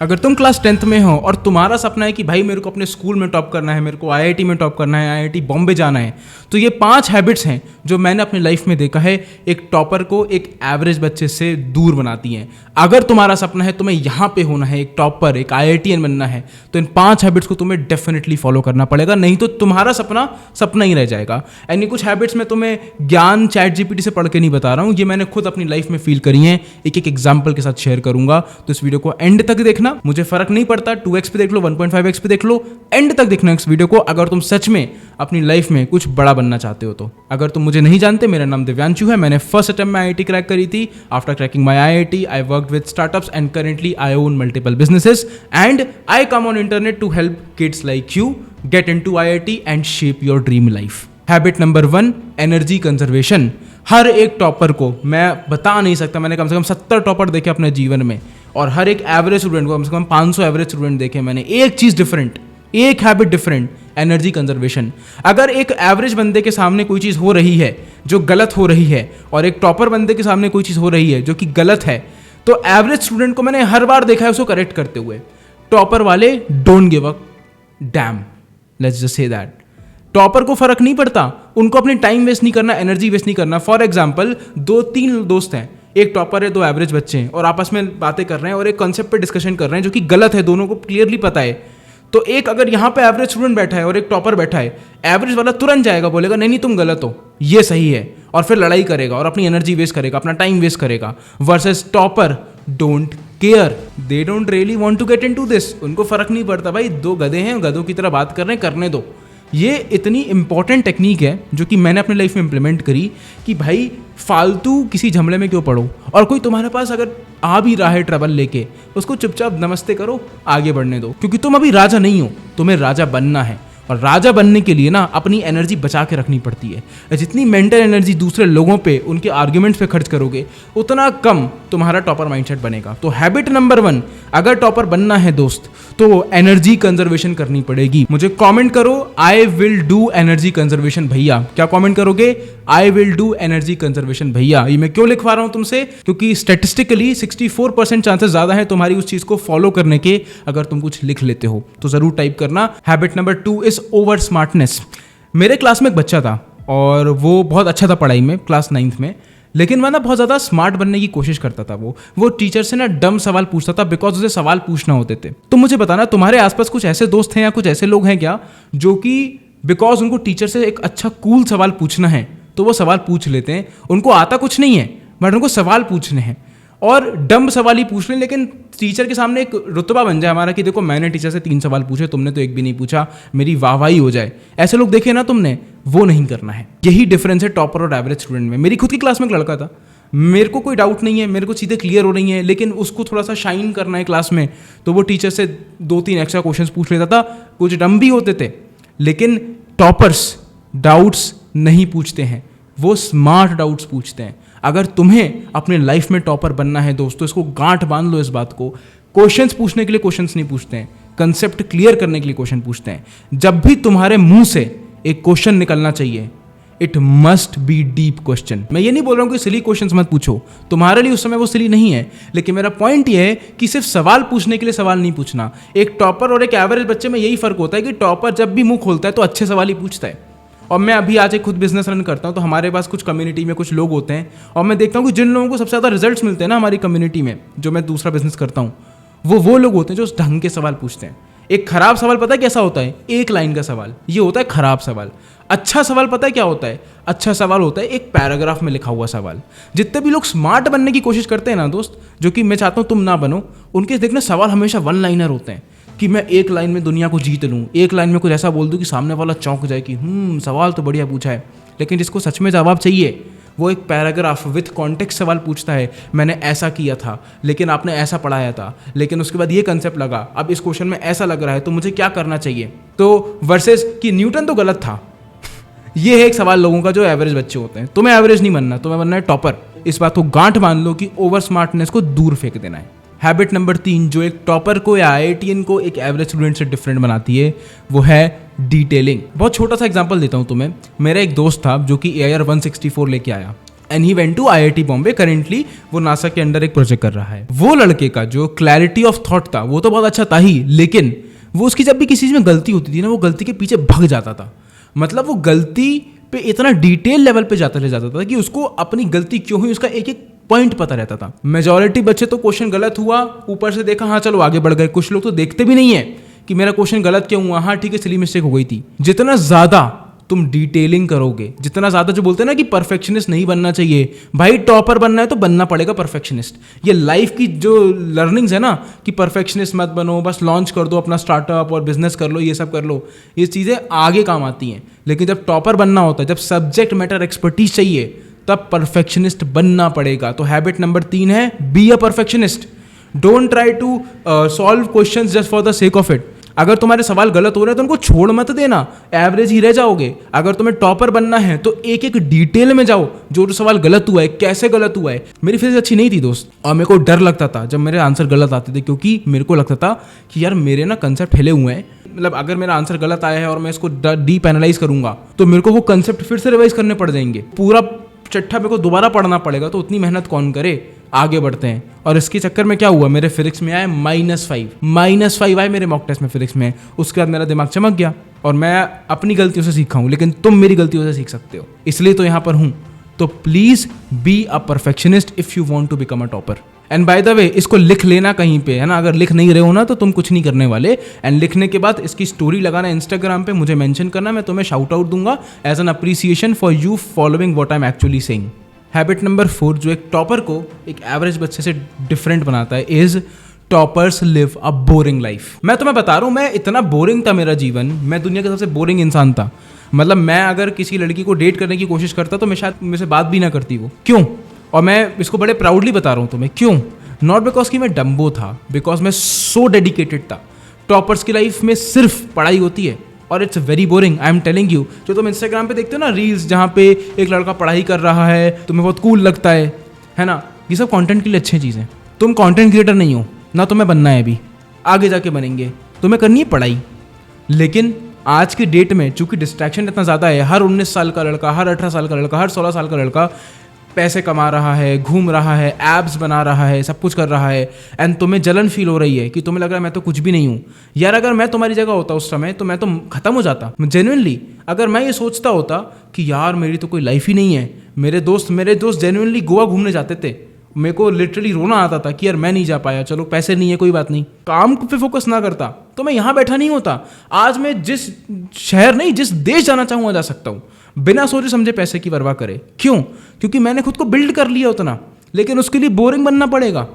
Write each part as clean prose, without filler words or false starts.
अगर तुम class 10th में हो और तुम्हारा सपना है कि भाई मेरे को अपने स्कूल में टॉप करना है, मेरे को आईआईटी में टॉप करना है, आईआईटी बॉम्बे जाना है, तो ये 5 हैबिट्स हैं जो मैंने अपनी लाइफ में देखा है एक टॉपर को एक एवरेज बच्चे से दूर बनाती हैं। अगर तुम्हारा सपना है तुम्हें यहाँ पे होना है, एक टॉपर, एक आईआईटीएन बनना है, तो इन 5 हैबिट्स को तुम्हें डेफिनेटली फॉलो करना पड़ेगा, नहीं तो तुम्हारा सपना सपना ही रह जाएगा। एंड ये कुछ हैबिट्स मैं तुम्हें ज्ञान चैट जीपीटी से पढ़ के नहीं बता रहा हूँ, ये मैंने खुद अपनी लाइफ में फील करी है, एक एक एग्जाम्पल के साथ शेयर करूंगा। तो इस वीडियो को एंड तक देखना, मुझे फर्क नहीं पड़ता 2x पे देख लो, 1.5x पे देख लो, एंड तक देखना इस वीडियो को अगर तुम सच में अपनी लाइफ में कुछ बड़ा बनना चाहते हो तो। अगर तुम मुझे नहीं जानते, मेरा नाम दिव्यांशु है, मैंने फर्स्ट अटेम्प्ट में आईआईटी क्रैक करी थी। After cracking my IIT I worked with startups and currently I own multiple businesses and I come on internet to help kids like you get into IIT and shape your dream life. Habit number 1, energy conservation. हर एक topper को मैं बता नहीं सकता, मैंने कम से कम 70 topper देखे अपने जीवन में, और हर एक एवरेज स्टूडेंट को कम से कम 500 एवरेज स्टूडेंट देखे मैंने। एक चीज़ डिफरेंट, एक हैबिट डिफरेंट, एनर्जी कंजर्वेशन। अगर एक एवरेज बंदे के सामने कोई चीज़ हो रही है जो गलत हो रही है, और एक टॉपर बंदे के सामने कोई चीज़ हो रही है जो कि गलत है, तो एवरेज स्टूडेंट को मैंने हर बार देखा है उसको करेक्ट करते हुए। टॉपर वाले don't give a dam, let's just say that. Topper को फर्क नहीं पड़ता, उनको अपनी टाइम वेस्ट नहीं करना, एनर्जी वेस्ट नहीं करना। फॉर एग्जाम्पल 2-3 दोस्त हैं, एक टॉपर है, 2 एवरेज बच्चे हैं, और आपस में बातें कर रहे हैं और एक कॉन्सेप्ट पे डिस्कशन कर रहे हैं जो कि गलत है, दोनों को क्लियरली पता है। तो एक अगर यहाँ पे एवरेज स्टूडेंट बैठा है और एक टॉपर बैठा है, एवरेज वाला तुरंत जाएगा, बोलेगा नहीं नहीं तुम गलत हो, ये सही है, और फिर लड़ाई करेगा और अपनी एनर्जी वेस्ट करेगा, अपना टाइम वेस्ट करेगा। Versus topper don't care, they don't really want to get into this. उनको फर्क नहीं पड़ता, भाई 2 गधे हैं, गधों की तरह बात कर रहे हैं, करने दो। ये इतनी इंपॉर्टेंट टेक्निक है जो कि मैंने अपनी लाइफ में इंप्लीमेंट करी कि भाई फालतू किसी झमेले में क्यों पड़ो, और कोई तुम्हारे पास अगर आ भी रहा है ट्रबल लेके, उसको चुपचाप नमस्ते करो, आगे बढ़ने दो, क्योंकि तुम अभी राजा नहीं हो, तुम्हें राजा बनना है। और राजा बनने के लिए ना अपनी एनर्जी बचा के रखनी पड़ती है। जितनी मेंटल एनर्जी दूसरे लोगों पे, उनके आर्ग्यूमेंट्स पे खर्च करोगे, उतना कम तुम्हारा टॉपर माइंडसेट बनेगा। तो हैबिट नंबर 1, अगर टॉपर बनना है दोस्त, तो एनर्जी कंजर्वेशन करनी पड़ेगी। मुझे कमेंट करो I will do energy conservation भैया। क्या कमेंट करोगे? I will do energy conservation भैया। ये मैं क्यों लिखवा रहा हूं तुमसे? क्योंकि स्टैटिस्टिकली 64% चांसेस ज्यादा है तुम्हारी उस चीज को फॉलो करने के, अगर तुम कुछ लिख लेते हो तो जरूर टाइप करना। Habit number 2 is over smartness. मेरे क्लास में एक बच्चा था और वो बहुत अच्छा था पढ़ाई में, क्लास 9th में, लेकिन वह ना बहुत ज़्यादा स्मार्ट बनने की कोशिश करता था। वो टीचर से ना डम सवाल पूछता था बिकॉज उसे सवाल पूछना होते थे। तो मुझे बताना, तुम्हारे आसपास कुछ ऐसे दोस्त हैं या कुछ ऐसे लोग हैं क्या जो कि बिकॉज उनको टीचर से एक अच्छा कूल सवाल पूछना है तो वो सवाल पूछ लेते हैं, उनको आता कुछ नहीं है बट उनको सवाल पूछने हैं, और डम सवाल ही पूछ लें, लेकिन टीचर के सामने एक रुतबा बन जाए हमारा कि देखो मैंने टीचर से 3 सवाल पूछे, तुमने तो एक भी नहीं पूछा, मेरी वाहवाही हो जाए। ऐसे लोग देखे ना तुमने, वो नहीं करना है। यही डिफरेंस है टॉपर और एवरेज स्टूडेंट में। मेरी खुद की क्लास में एक लड़का था, मेरे को कोई डाउट नहीं है, मेरे को चीज़ें क्लियर हो रही हैं, लेकिन उसको थोड़ा सा शाइन करना है क्लास में, तो वो टीचर से 2-3 एक्स्ट्रा क्वेश्चंस पूछ लेता था। कुछ डम भी होते थे, लेकिन टॉपर्स डाउट्स नहीं पूछते हैं, वो स्मार्ट डाउट्स पूछते हैं। अगर तुम्हें अपने लाइफ में टॉपर बनना है दोस्तों, इसको गांठ बांध लो इस बात को। क्वेश्चंस पूछने के लिए क्वेश्चंस नहीं पूछते हैं, कंसेप्ट क्लियर करने के लिए क्वेश्चन पूछते हैं। जब भी तुम्हारे मुंह से एक क्वेश्चन निकलना चाहिए, it must be deep question. मैं ये नहीं बोल रहा हूँ कि सिली क्वेश्चंस मत पूछो, तुम्हारे लिए उस समय वो सिली नहीं है, लेकिन मेरा पॉइंट ये है कि सिर्फ सवाल पूछने के लिए सवाल नहीं पूछना। एक टॉपर और एक एवरेज बच्चे में यही फर्क होता है कि टॉपर जब भी मुंह खोलता है तो अच्छे सवाल ही पूछता है। और मैं अभी आज एक खुद बिजनेस रन करता हूँ, तो हमारे पास कुछ कम्युनिटी में कुछ लोग होते हैं, और मैं देखता हूँ कि जिन लोगों को सबसे ज़्यादा रिजल्ट्स मिलते हैं ना हमारी कम्युनिटी में, जो मैं दूसरा बिजनेस करता हूँ, वो लोग होते हैं जो उस ढंग के सवाल पूछते हैं। एक खराब सवाल पता है कैसा होता है? 1 लाइन का सवाल, ये होता है खराब सवाल। अच्छा सवाल पता है क्या होता है? अच्छा सवाल होता है एक पैराग्राफ में लिखा हुआ सवाल। जितने भी लोग स्मार्ट बनने की कोशिश करते हैं ना दोस्त, जो कि मैं चाहता हूँ तुम ना बनो, उनके देखना सवाल हमेशा 1 लाइनर होते हैं कि मैं 1 लाइन में दुनिया को जीत लूँ, 1 लाइन में कुछ ऐसा बोल दूँ कि सामने वाला चौंक जाए कि सवाल तो बढ़िया पूछा है। लेकिन जिसको सच में जवाब चाहिए, वो एक पैराग्राफ विथ कॉन्टेक्स्ट सवाल पूछता है। मैंने ऐसा किया था, लेकिन आपने ऐसा पढ़ाया था, लेकिन उसके बाद ये कंसेप्ट लगा, अब इस क्वेश्चन में ऐसा लग रहा है, तो मुझे क्या करना चाहिए? तो वर्सेस कि न्यूटन तो गलत था। ये है एक सवाल लोगों का जो एवरेज बच्चे होते हैं। तुम्हें एवरेज नहीं बनना, तुम्हें बनना है टॉपर। इस बात को गांठ बांध लो कि ओवर स्मार्टनेस को दूर फेंक देना है। हैबिट नंबर 3 जो एक टॉपर को या आईआईटीएन को एक एवरेज स्टूडेंट से डिफरेंट बनाती है, वो है डिटेलिंग। बहुत छोटा सा एग्जांपल देता हूँ तुम्हें। मेरा एक दोस्त था जो कि AIR 164 लेके आया, and he went to IIT Bombay. Currently वो नासा के अंडर एक प्रोजेक्ट कर रहा है। वो लड़के का जो क्लैरिटी ऑफ थॉट था वो तो बहुत अच्छा था ही, लेकिन वो उसकी जब भी किसी चीज़ में गलती होती थी ना, वो गलती के पीछे भाग जाता था। मतलब वो गलती पे इतना डिटेल लेवल पे जाता था कि उसको अपनी गलती क्यों हुई उसका एक एक पॉइंट पता रहता था। मेजॉरिटी बच्चे तो क्वेश्चन गलत हुआ, ऊपर से देखा, हाँ चलो आगे बढ़ गए। कुछ लोग तो देखते भी नहीं है कि मेरा क्वेश्चन गलत क्यों हुआ, हाँ ठीक है सिली मिस्टेक हो गई थी। जितना ज़्यादा तुम डिटेलिंग करोगे, जितना ज़्यादा, जो बोलते हैं ना कि परफेक्शनिस्ट नहीं बनना चाहिए भाई, टॉपर बनना है तो बनना पड़ेगा परफेक्शनिस्ट। ये लाइफ की जो लर्निंग्स है ना कि परफेक्शनिस्ट मत बनो, बस लॉन्च कर दो अपना स्टार्टअप और बिजनेस कर लो, ये सब कर लो, ये चीज़ें आगे काम आती हैं। लेकिन जब टॉपर बनना होता है, जब सब्जेक्ट मैटर एक्सपर्टीज चाहिए, तब परफेक्शनिस्ट बनना पड़ेगा। तो हैबिट नंबर 3 है, be a perfectionist. Don't try to solve questions just for the sake of it. अगर तुम्हारे सवाल गलत हो रहे हैं तो उनको छोड़ मत देना, एवरेज ही रह जाओगे। अगर तुम्हें टॉपर बनना है तो एक एक डिटेल में जाओ, जो सवाल गलत हुआ है, कैसे गलत हुआ है। मेरी फिजिक्स अच्छी नहीं थी दोस्त, और मेरे को डर लगता था जब मेरे आंसर गलत आते थे, क्योंकि मेरे को लगता था कि यार मेरे ना कंसेप्ट हिले हुए हैं। मतलब अगर मेरा आंसर गलत आया है और मैं इसको डीप एनालाइज करूंगा तो मेरे को वो कंसेप्ट फिर से रिवाइज करने पड़ जाएंगे, पूरा चट्टा मेरे को दोबारा पढ़ना पड़ेगा। तो उतनी मेहनत कौन करे, आगे बढ़ते हैं। और इसके चक्कर में क्या हुआ, मेरे फिजिक्स में आए -5 आए मेरे मॉक टेस्ट में फिजिक्स में। उसके बाद मेरा दिमाग चमक गया और मैं अपनी गलतियों से सीखा हूँ, लेकिन तुम मेरी गलतियों से सीख सकते हो, इसलिए तो यहाँ पर हूँ। तो please be a perfectionist if you want to become a topper. And by the way, इसको लिख लेना कहीं पे, है ना। अगर लिख नहीं रहे हो ना तो तुम कुछ नहीं करने वाले। एंड लिखने के बाद इसकी स्टोरी लगाना इंस्टाग्राम पे, मुझे मेंशन करना, मैं तुम्हें शाउट आउट दूंगा as an appreciation for you following what I am actually saying. Habit number 4 जो एक टॉपर को एक एवरेज बच्चे से डिफरेंट बनाता है is toppers live a boring life. मैं तुम्हें बता रहा हूँ, मैं इतना बोरिंग था मेरा जीवन, मैं दुनिया का सबसे बोरिंग इंसान था। मतलब मैं अगर किसी लड़की को डेट करने की कोशिश करता तो मैं शायद मुझसे बात भी ना करती वो। क्यों? और मैं इसको बड़े प्राउडली बता रहा हूँ तुम्हें, क्यों? नॉट बिकॉज कि मैं डम्बो था, बिकॉज मैं सो डेडिकेटेड था। टॉपर्स की लाइफ में सिर्फ पढ़ाई होती है और it's very boring, I am telling you. जो तुम इंस्टाग्राम पे देखते हो ना रील्स, जहाँ पे एक लड़का पढ़ाई कर रहा है, तुम्हें बहुत कूल लगता है ना, ये सब कंटेंट के लिए अच्छी चीज़ें। तुम कंटेंट क्रिएटर नहीं हो ना, तुम्हें बनना है अभी, आगे जाके बनेंगे, तुम्हें करनी है पढ़ाई। लेकिन आज की डेट में चूंकि डिस्ट्रैक्शन इतना ज़्यादा है, हर 19 साल का लड़का, हर 18 साल का लड़का, हर 16 साल का लड़का पैसे कमा रहा है, घूम रहा है, एब्स बना रहा है, सब कुछ कर रहा है, एंड तुम्हें जलन फील हो रही है कि तुम्हें लग रहा है मैं तो कुछ भी नहीं हूँ। यार अगर मैं तुम्हारी जगह होता उस समय तो मैं तो खत्म हो जाता जेन्युइनली। अगर मैं ये सोचता होता कि यार मेरी तो कोई लाइफ ही नहीं है। मेरे दोस्त जेन्युइनली गोवा घूमने जाते थे, मेरे को लिटरली रोना आता था कि यार मैं नहीं जा पाया, चलो पैसे नहीं है कोई बात नहीं, काम पे फोकस ना करता तो मैं यहाँ बैठा नहीं होता। आज मैं जिस शहर नहीं, जिस देश जाना चाहूँ वहाँ जा सकता हूँ, बिना सोचे समझे पैसे की परवाह करे। क्यों? क्योंकि मैंने खुद को बिल्ड कर लिया उतना। लेकिन उसके लिए बोरिंग बनना पड़ेगा।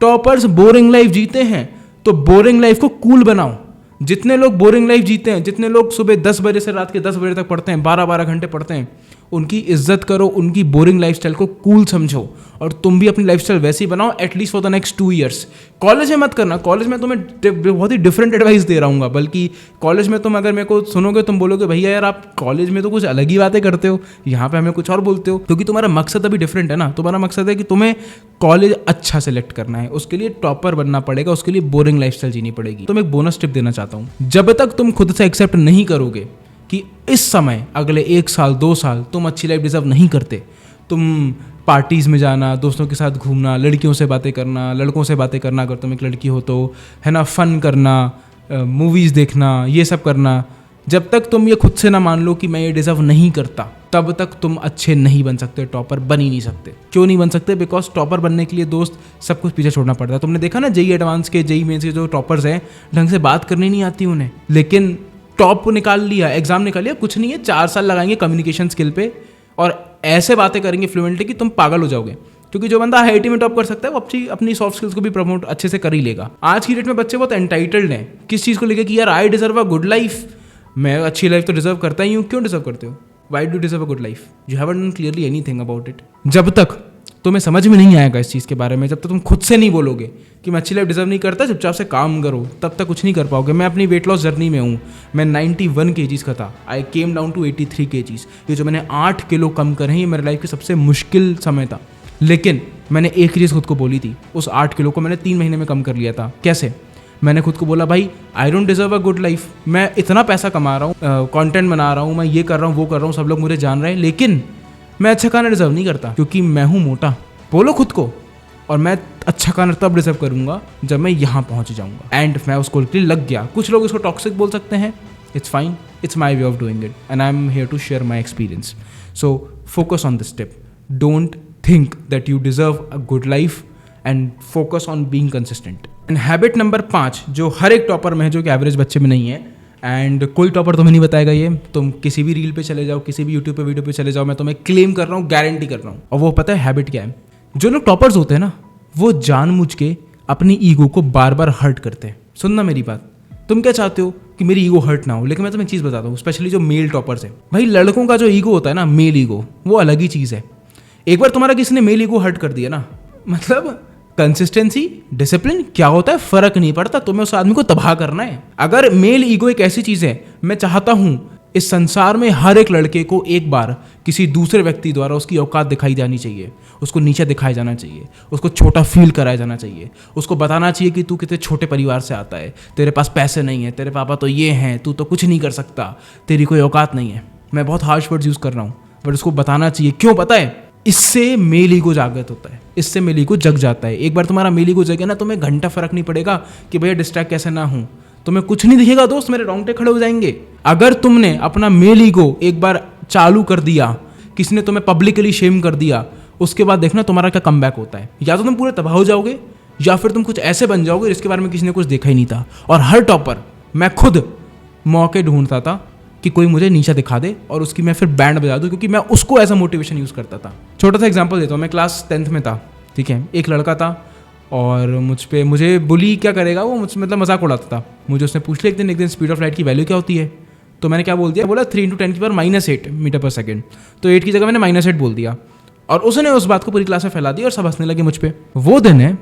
टॉपर्स बोरिंग लाइफ जीते हैं, तो बोरिंग लाइफ को कूल बनाओ। जितने लोग बोरिंग लाइफ जीते हैं, जितने लोग सुबह 10 बजे से रात के 10 बजे तक पढ़ते हैं, 12-12 घंटे पढ़ते हैं, उनकी इज्जत करो, उनकी बोरिंग लाइफस्टाइल को कूल समझो, और तुम भी अपनी लाइफस्टाइल वैसी बनाओ at least for the next 2 years. College में मत करना, कॉलेज में तुम्हें बहुत ही डिफरेंट एडवाइस दे रहा हूँ। बल्कि कॉलेज में तुम अगर मेरे को सुनोगे तुम बोलोगे भैया यार आप कॉलेज में तो कुछ अलग ही बातें करते हो, यहाँ पे हमें कुछ और बोलते हो, क्योंकि तुम्हारा मकसद अभी डिफरेंट है ना। तुम्हारा मकसद है कि तुम्हें कॉलेज अच्छा सेलेक्ट करना है, उसके लिए टॉपर बनना पड़ेगा, उसके लिए बोरिंग लाइफस्टाइल जीनी पड़ेगी। तो मैं एक बोनस टिप देना चाहता हूँ, जब तक तुम खुद से एक्सेप्ट नहीं करोगे कि इस समय अगले 1 साल 2 साल तुम अच्छी लाइफ डिजर्व नहीं करते, तुम पार्टीज़ में जाना, दोस्तों के साथ घूमना, लड़कियों से बातें करना, लड़कों से बातें करना, अगर तुम एक लड़की हो तो, है ना, फन करना, मूवीज़ देखना, ये सब करना, जब तक तुम ये खुद से ना मान लो कि मैं ये डिजर्व नहीं करता, तब तक तुम अच्छे नहीं बन सकते, टॉपर बन ही नहीं सकते। क्यों नहीं बन सकते? बिकॉज टॉपर बनने के लिए दोस्त सब कुछ पीछे छोड़ना पड़ता है। तुमने देखा ना जेई एडवांस के, जेई मेंस के जो टॉपर्स हैं, ढंग से बात करनी नहीं आती उन्हें, लेकिन टॉप निकाल लिया, एग्जाम निकाल लिया, कुछ नहीं है, 4 साल लगाएंगे कम्युनिकेशन स्किल पे और ऐसे बातें करेंगे फ्लुएंटली कि तुम पागल हो जाओगे। क्योंकि जो बंदा IIT में टॉप कर सकता है वो अपनी सॉफ्ट स्किल्स को भी प्रमोट अच्छे से कर ही लेगा। आज की डेट में बच्चे बहुत एंटाइटल्ड हैं किस चीज़ को लेकर कि यार I deserve a good life, मैं अच्छी लाइफ तो डिजर्व करता ही हूँ। क्यों डिजर्व करते हो? Why do deserve a good life? You haven't done clearly anything about it. जब तक तुम्हें समझ में नहीं आएगा इस चीज़ के बारे में, जब तक तुम खुद से नहीं बोलोगे कि मैं अच्छी लाइफ डिजर्व नहीं करता, चुपचाप से काम करो, तब तक कुछ नहीं कर पाओगे। मैं अपनी वेट लॉस जर्नी में हूँ, मैं 91 kgs का था, आई केम डाउन टू 83 kgs। ये जो मैंने 8 किलो कम करे हैं, ये मेरे लाइफ की सबसे मुश्किल समय था। लेकिन मैंने एक चीज़ खुद को बोली थी, उस 8 किलो को मैंने 3 महीने में कम कर लिया था। कैसे? मैंने खुद को बोला भाई I don't deserve a good life, मैं इतना पैसा कमा रहा हूँ, कंटेंट बना रहा हूँ, मैं ये कर रहा हूँ, वो कर रहा हूँ, सब लोग मुझे जान रहे हैं, लेकिन मैं अच्छा खाना डिजर्व नहीं करता क्योंकि मैं हूँ मोटा, बोलो खुद को। और मैं अच्छा खाना तब डिजर्व करूंगा जब मैं यहाँ पहुंच जाऊंगा। एंड मैं उस गोल के लिए लग गया। कुछ लोग इसको टॉक्सिक बोल सकते हैं, it's fine, it's my way of doing it and I am here to share my experience. So focus on this step, don't think that you deserve a good life and focus on being consistent. And habit number 5 जो हर एक topper में है, जो कि average बच्चे में नहीं है, एंड कोई टॉपर तुम्हें नहीं बताएगा ये, तुम किसी भी रील पे चले जाओ, किसी भी यूट्यूब पे वीडियो पे चले जाओ, मैं तुम्हें क्लेम कर रहा हूँ, गारंटी कर रहा हूँ। और वो पता है हैबिट क्या है? जो लोग टॉपर्स होते हैं ना, वो जानबूझ के अपनी ईगो को बार बार हर्ट करते हैं। सुनना मेरी बात, तुम क्या चाहते हो कि मेरी ईगो हर्ट ना हो, लेकिन मैं तुम्हें एक चीज़ बताता हूँ, स्पेशली जो मेल टॉपर्स है, भाई लड़कों का जो ईगो होता है ना, मेल ईगो, वो अलग ही चीज़ है। एक बार तुम्हारा किसी ने मेल ईगो हर्ट कर दिया ना, मतलब कंसिस्टेंसी, डिसिप्लिन क्या होता है फर्क नहीं पड़ता, तुम्हें उस आदमी को तबाह करना है। अगर मेल ईगो एक ऐसी चीज़ है, मैं चाहता हूँ इस संसार में हर एक लड़के को एक बार किसी दूसरे व्यक्ति द्वारा उसकी औकात दिखाई जानी चाहिए, उसको नीचे दिखाया जाना चाहिए, उसको छोटा फील कराया जाना चाहिए, उसको बताना चाहिए कि तू कितने छोटे परिवार से आता है, तेरे पास पैसे नहीं है, तेरे पापा तो ये हैं, तू तो कुछ नहीं कर सकता, तेरी कोई औकात नहीं है। मैं बहुत हार्श वर्ड्स यूज़ कर रहा हूँ, बट उसको बताना चाहिए। क्यों पता है? इससे मेल ईगो जागृत होता है, इससे मेल ईगो जग जाता है। एक बार तुम्हारा मेल ईगो जगे ना, तुम्हें घंटा फर्क नहीं पड़ेगा कि भैया डिस्ट्रैक्ट कैसे ना हूँ, तुम्हें कुछ नहीं दिखेगा दोस्त, मेरे रोंगटे खड़े हो जाएंगे। अगर तुमने अपना मेल ईगो एक बार चालू कर दिया, किसी ने तुम्हें पब्लिकली शेम कर दिया, उसके बाद देखना तुम्हारा क्या कमबैक होता है। या तो तुम पूरे तबाह हो जाओगे, या फिर तुम कुछ ऐसे बन जाओगे जिसके बारे में किसी ने कुछ देखा ही नहीं था। और हर टॉपर, मैं खुद मौके ढूंढता था कि कोई मुझे नीचा दिखा दे और उसकी मैं फिर बैंड बजा दूं, क्योंकि मैं उसको एज अ मोटिवेशन यूज़ करता था। छोटा सा एग्जांपल देता हूँ, मैं क्लास 10th में था, ठीक है, एक लड़का था और मुझे बुली क्या करेगा, वो मुझसे मतलब मजाक उड़ाता था। मुझे उसने पूछ लिया एक दिन स्पीड ऑफ लाइट की वैल्यू क्या होती है, तो मैंने क्या बोल दिया, बोला 3 × 10⁻⁸ मीटर पर सेकेंड। तो 8 की जगह मैंने -8 बोल दिया और उसने उस बात को पूरी क्लास में फैला दी और सब हंसने लगे मुझ पर। वो दिन है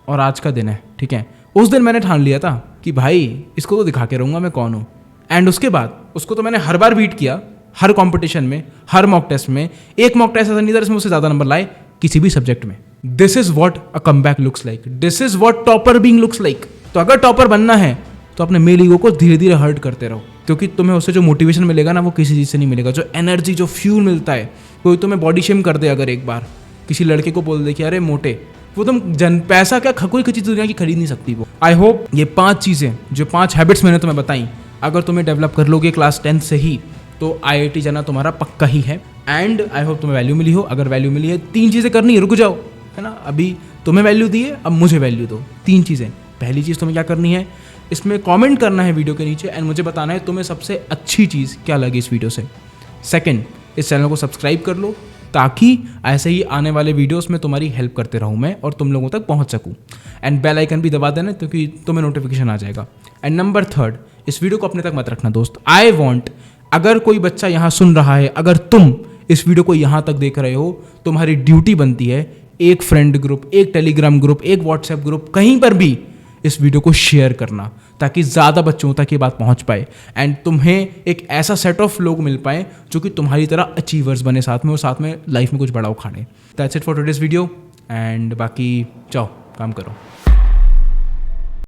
और आज का दिन है, ठीक है। उस दिन मैंने ठान लिया था कि भाई इसको तो दिखा के रहूँगा मैं कौन हूँ। एंड उसके बाद उसको तो मैंने हर बार बीट किया, हर कंपटीशन में, हर मॉक टेस्ट में। एक मॉक टेस्ट ऐसा नहीं था जिसमें उससे ज़्यादा नंबर लाए किसी भी सब्जेक्ट में। This is what a comeback looks like, this is what topper being looks like. तो अगर टॉपर बनना है तो अपने मेल ईगो को धीरे धीरे हर्ट करते रहो, क्योंकि तुम्हें उससे जो मोटिवेशन मिलेगा ना, वो किसी चीज़ से नहीं मिलेगा। जो एनर्जी, जो फ्यूल मिलता है, कोई तुम्हें बॉडी शेम कर दे, अगर एक बार किसी लड़के को बोल दे कि अरे मोटे, वो तुम पैसा क्या कोई चीज़ दुनिया की खरीद नहीं सकती वो। आई होप ये 5 चीज़ें, जो 5 हैबिट्स मैंने तुम्हें बताई, अगर तुम्हें डेवलप कर लोगे क्लास 10th से ही, तो IIT जाना तुम्हारा पक्का ही है। एंड आई होप तुम्हें वैल्यू मिली हो। अगर वैल्यू मिली है, 3 चीज़ें करनी है, रुक जाओ, है ना। अभी तुम्हें वैल्यू दी है, अब मुझे वैल्यू दो। 3 चीज़ें। पहली चीज़ तुम्हें क्या करनी है, इसमें कमेंट करना है वीडियो के नीचे एंड मुझे बताना है तुम्हें सबसे अच्छी चीज़ क्या लगी इस वीडियो से। सेकंड, इस चैनल को सब्सक्राइब कर लो ताकि ऐसे ही आने वाले वीडियोस में तुम्हारी हेल्प करते रहूँ मैं और तुम लोगों तक पहुँच सकूँ। एंड बेल आइकन भी दबा देना क्योंकि तुम्हें नोटिफिकेशन आ जाएगा। एंड नंबर 3, इस वीडियो को अपने तक मत रखना दोस्त। आई वॉन्ट, अगर कोई बच्चा यहाँ सुन रहा है, अगर तुम इस वीडियो को यहाँ तक देख रहे हो, तुम्हारी ड्यूटी बनती है एक फ्रेंड ग्रुप, एक टेलीग्राम ग्रुप, एक व्हाट्सएप ग्रुप, कहीं पर भी इस वीडियो को शेयर करना ताकि ज़्यादा बच्चों तक ये बात पहुँच पाए एंड तुम्हें एक ऐसा सेट ऑफ लोग मिल पाए जो कि तुम्हारी तरह अचीवर्स बने साथ में और साथ में लाइफ में कुछ बड़ा उखाड़े। That's it for today's video and बाकी जाओ काम करो।